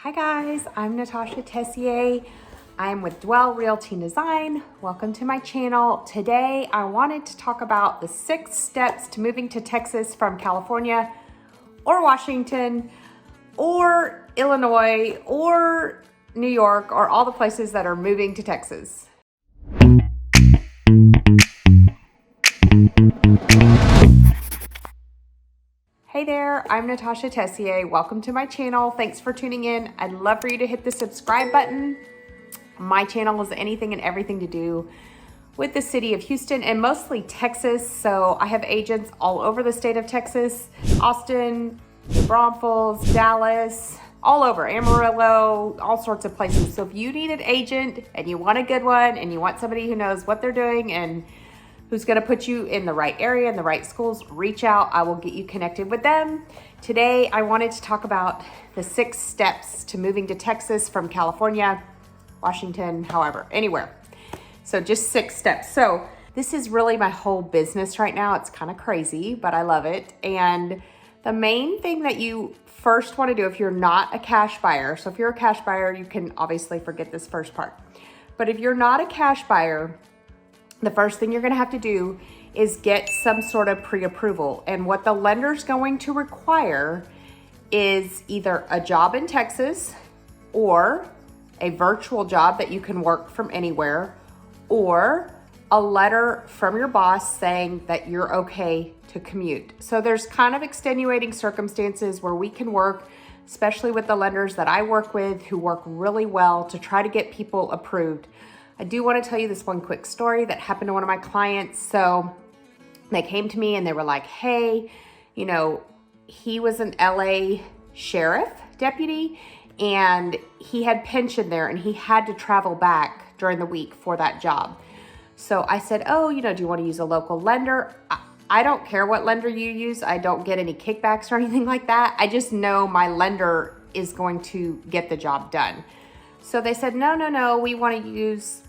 Hi guys, I'm Natasha Tessier. I'm with Dwell Realty Design. Welcome to my channel. Today I wanted to talk about the 6 steps to moving to Texas from California or Washington or Illinois or New York or all the places that are moving to Texas. Hey there, I'm Natasha Tessier. Welcome to my channel. Thanks for tuning in. I'd love for you to hit the subscribe button. My channel is anything and everything to do with the city of Houston and mostly Texas. So I have agents all over the state of Texas, Austin, New Braunfels, Dallas, all over, Amarillo, all sorts of places. So if you need an agent and you want a good one and you want somebody who knows what they're doing and who's going to put you in the right area and the right schools, reach out. I will get you connected with them. Today, I wanted to talk about the 6 steps to moving to Texas from California, Washington, however, anywhere. So just 6 steps. So this is really my whole business right now. It's kind of crazy, but I love it. And the main thing that you first want to do if you're not a cash buyer, so if you're a cash buyer, you can obviously forget this first part. But if you're not a cash buyer, the first thing you're going to have to do is get some sort of pre-approval. And what the lender's going to require is either a job in Texas or a virtual job that you can work from anywhere, or a letter from your boss saying that you're okay to commute. So there's kind of extenuating circumstances where we can work, especially with the lenders that I work with who work really well to try to get people approved. I do want to tell you this one quick story that happened to one of my clients. So they came to me and they were like, hey, you know, he was an LA sheriff deputy and he had pension there and he had to travel back during the week for that job. So I said, oh, you know, do you want to use a local lender? I don't care what lender you use. I don't get any kickbacks or anything like that. I just know my lender is going to get the job done. So they said, no, we want to use,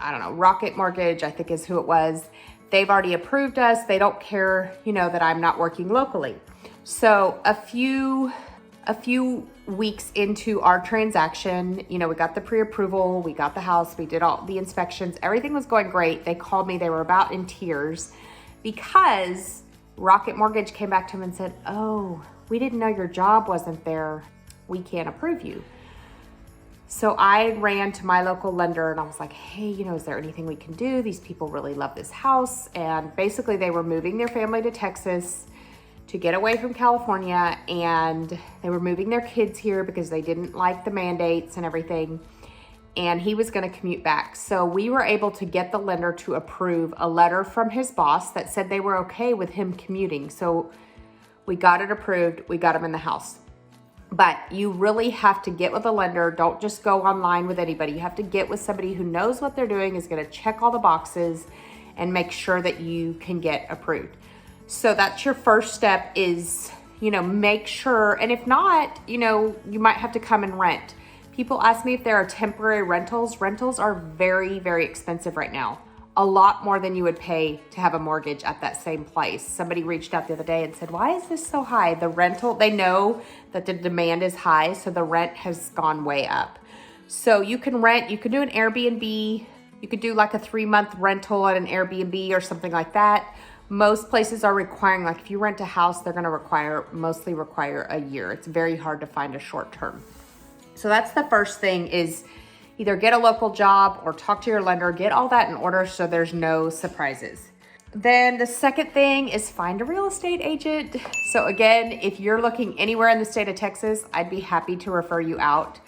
I don't know, Rocket Mortgage, I think is who it was. They've already approved us. They don't care, you know, that I'm not working locally. So a few weeks into our transaction, you know, we got the pre-approval, we got the house, we did all the inspections, everything was going great. They called me, they were about in tears because Rocket Mortgage came back to them and said, oh, we didn't know your job wasn't there. We can't approve you. So I ran to my local lender and I was like, hey, you know, is there anything we can do? These people really love this house. And basically they were moving their family to Texas to get away from California. And they were moving their kids here because they didn't like the mandates and everything. And he was going to commute back. So we were able to get the lender to approve a letter from his boss that said they were okay with him commuting. So we got it approved. We got him in the house. But you really have to get with a lender. Don't just go online with anybody. You have to get with somebody who knows what they're doing, is going to check all the boxes and make sure that you can get approved. So that's your first step is, you know, make sure. And if not, you know, you might have to come and rent. People ask me if there are temporary rentals. Rentals are very, very expensive right now. A lot more than you would pay to have a mortgage at that same place. Somebody reached out the other day and said, why is this so high? The rental, they know that the demand is high, so the rent has gone way up. So you can rent, you could do an Airbnb, you could do like a 3-month rental at an Airbnb or something like that. Most places are requiring, like if you rent a house, they're gonna mostly require a year. It's very hard to find a short term. So that's the first thing is either get a local job or talk to your lender, get all that in order so there's no surprises. Then the second thing is find a real estate agent. So again, if you're looking anywhere in the state of Texas, I'd be happy to refer you out.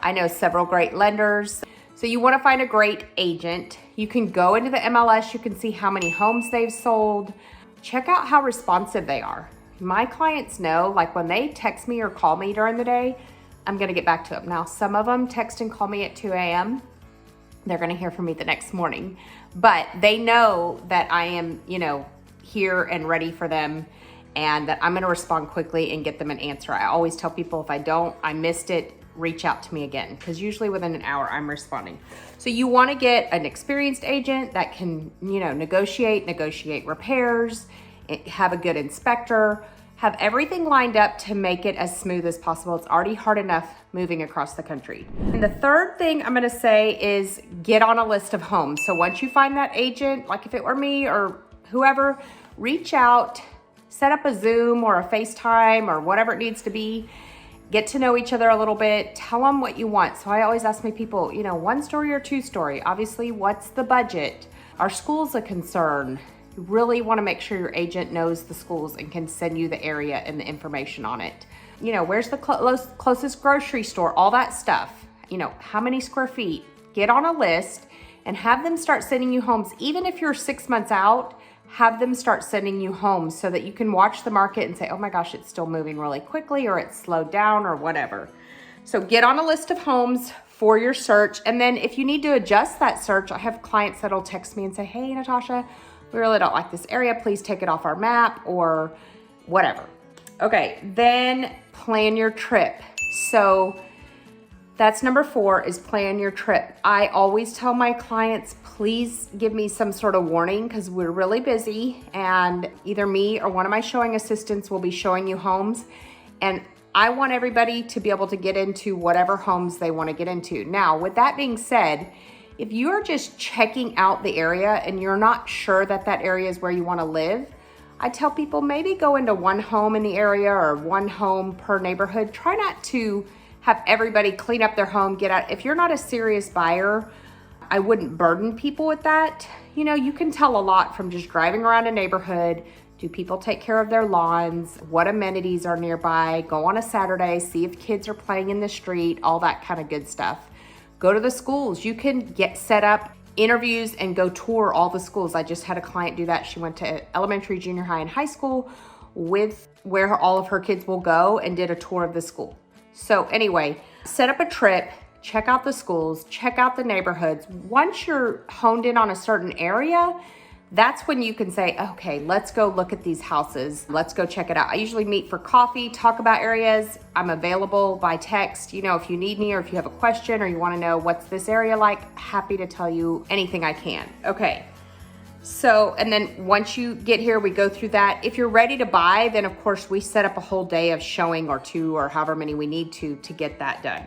I know several great lenders. So you want to find a great agent. You can go into the MLS, you can see how many homes they've sold. Check out how responsive they are. My clients know, like when they text me or call me during the day, I'm going to get back to them. Now, some of them text and call me at 2 a.m. They're going to hear from me the next morning, but they know that I am, you know, here and ready for them and that I'm going to respond quickly and get them an answer. I always tell people if I missed it, reach out to me again, because usually within an hour I'm responding. So you want to get an experienced agent that can, you know, negotiate repairs, have a good inspector, Have everything lined up to make it as smooth as possible. It's already hard enough moving across the country. And the third thing I'm gonna say is get on a list of homes. So once you find that agent, like if it were me or whoever, reach out, set up a Zoom or a FaceTime or whatever it needs to be. Get to know each other a little bit. Tell them what you want. So I always ask my people, you know, 1-story or 2-story? Obviously, what's the budget? Are schools a concern? You really want to make sure your agent knows the schools and can send you the area and the information on it. You know, where's the closest grocery store? All that stuff. You know, how many square feet? Get on a list and have them start sending you homes. Even if you're 6 months out, have them start sending you homes so that you can watch the market and say, oh my gosh, it's still moving really quickly, or it's slowed down, or whatever. So get on a list of homes for your search. And then if you need to adjust that search, I have clients that'll text me and say, hey, Natasha, we really don't like this area. Please take it off our map, or whatever. Okay, then plan your trip. So that's number 4, is plan your trip. I always tell my clients, please give me some sort of warning, because we're really busy and either me or one of my showing assistants will be showing you homes. And I want everybody to be able to get into whatever homes they want to get into. Now, with that being said, if you are just checking out the area and you're not sure that that area is where you want to live, I tell people maybe go into one home in the area or one home per neighborhood. Try not to have everybody clean up their home, get out. If you're not a serious buyer, I wouldn't burden people with that. You know, you can tell a lot from just driving around a neighborhood. Do people take care of their lawns? What amenities are nearby? Go on a Saturday, see if kids are playing in the street, all that kind of good stuff. Go to the schools. You can get set up interviews and go tour all the schools. I just had a client do that. She went to elementary, junior high, and high school with where all of her kids will go and did a tour of the school. So anyway, set up a trip, check out the schools, check out the neighborhoods. Once you're honed in on a certain area, that's when you can say, okay, let's go look at these houses. Let's go check it out. I usually meet for coffee, talk about areas. I'm available by text. You know, if you need me or if you have a question or you want to know what's this area like, happy to tell you anything I can. Okay. So, and then once you get here, we go through that. If you're ready to buy, then of course we set up a whole day of showing or 2 or however many we need to get that done.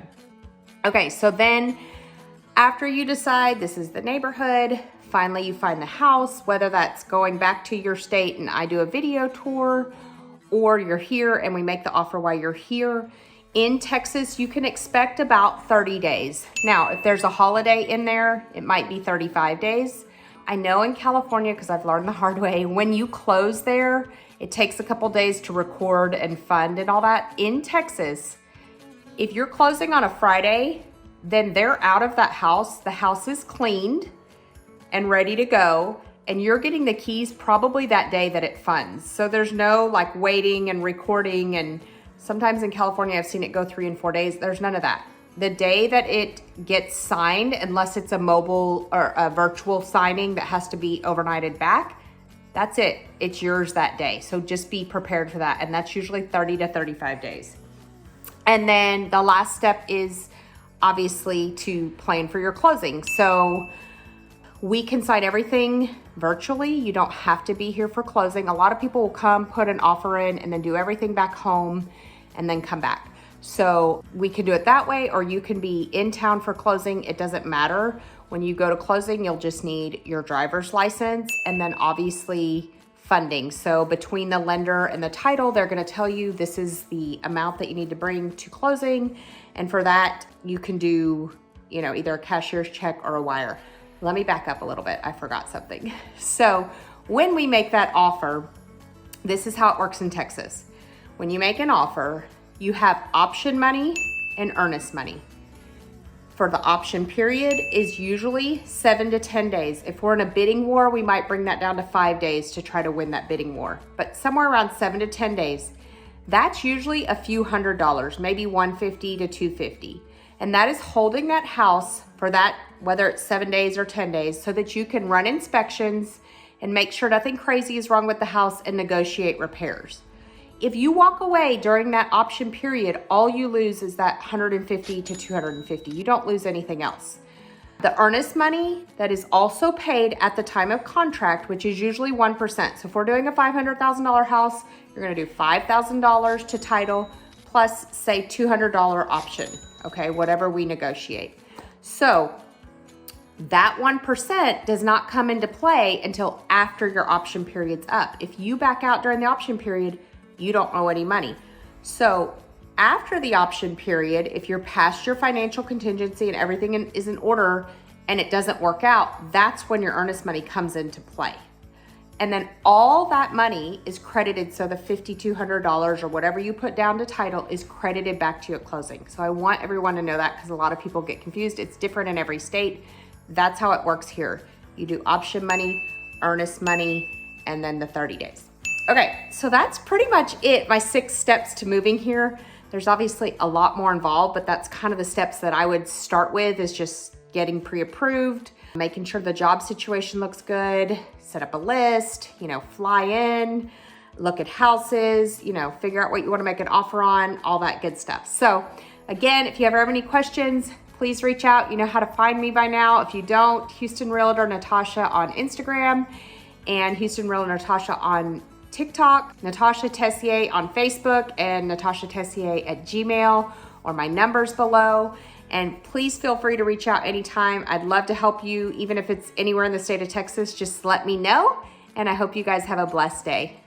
Okay, so then after you decide this is the neighborhood, finally you find the house, whether that's going back to your state and I do a video tour, or you're here and we make the offer while you're here. In Texas, you can expect about 30 days. Now, if there's a holiday in there, it might be 35 days. I know in California, because I've learned the hard way, when you close there, it takes a couple days to record and fund and all that. In Texas, if you're closing on a Friday, then they're out of that house. The house is cleaned and ready to go, and you're getting the keys probably that day that it funds. So there's no like waiting and recording, and sometimes in California I've seen it go 3 and 4 days. There's none of that. The day that it gets signed, unless it's a mobile or a virtual signing that has to be overnighted back, that's it. It's yours that day. So just be prepared for that. And that's usually 30 to 35 days. And then the last step is obviously to plan for your closing. So we can sign everything virtually. You don't have to be here for closing. A lot of people will come, put an offer in, and then do everything back home and then come back. So we can do it that way, or you can be in town for closing. It doesn't matter. When you go to closing, you'll just need your driver's license and then obviously funding. So between the lender and the title, they're going to tell you this is the amount that you need to bring to closing. And for that, you can do, you know, either a cashier's check or a wire. Let me back up a little bit. I forgot something. So when we make that offer, this is how it works in Texas. When you make an offer, you have option money and earnest money. For the option period is usually 7 to 10 days. If we're in a bidding war, we might bring that down to 5 days to try to win that bidding war. But somewhere around 7 to 10 days, that's usually a few $100s, maybe $150 to $250. And that is holding that house for that, whether it's 7 days or 10 days, so that you can run inspections and make sure nothing crazy is wrong with the house and negotiate repairs. If you walk away during that option period, all you lose is that $150 to $250. You don't lose anything else. The earnest money that is also paid at the time of contract, which is usually 1%. So if we're doing a $500,000 house, you're gonna do $5,000 to title plus say $200 option, okay, whatever we negotiate. So that 1% does not come into play until after your option period's up. If you back out during the option period, you don't owe any money. So after the option period, if you're past your financial contingency and everything is in order and it doesn't work out, that's when your earnest money comes into play. And then all that money is credited. So the $5,200 or whatever you put down to title is credited back to you at closing. So I want everyone to know that because a lot of people get confused. It's different in every state. That's how it works here. You do option money, earnest money, and then the 30 days. Okay, so that's pretty much it. My 6 steps to moving here. There's obviously a lot more involved, but that's kind of the steps that I would start with, is just getting pre-approved, making sure the job situation looks good, set up a list, fly in, look at houses, figure out what you want to make an offer on, all that good stuff. So again, if you ever have any questions, please reach out. You know how to find me by now. If you don't, Houston Realtor Natasha on Instagram and Houston Realtor Natasha on TikTok, Natasha Tessier on Facebook, and Natasha Tessier at Gmail, or my number's below. And please feel free to reach out anytime. I'd love to help you, even if it's anywhere in the state of Texas, just let me know. And I hope you guys have a blessed day.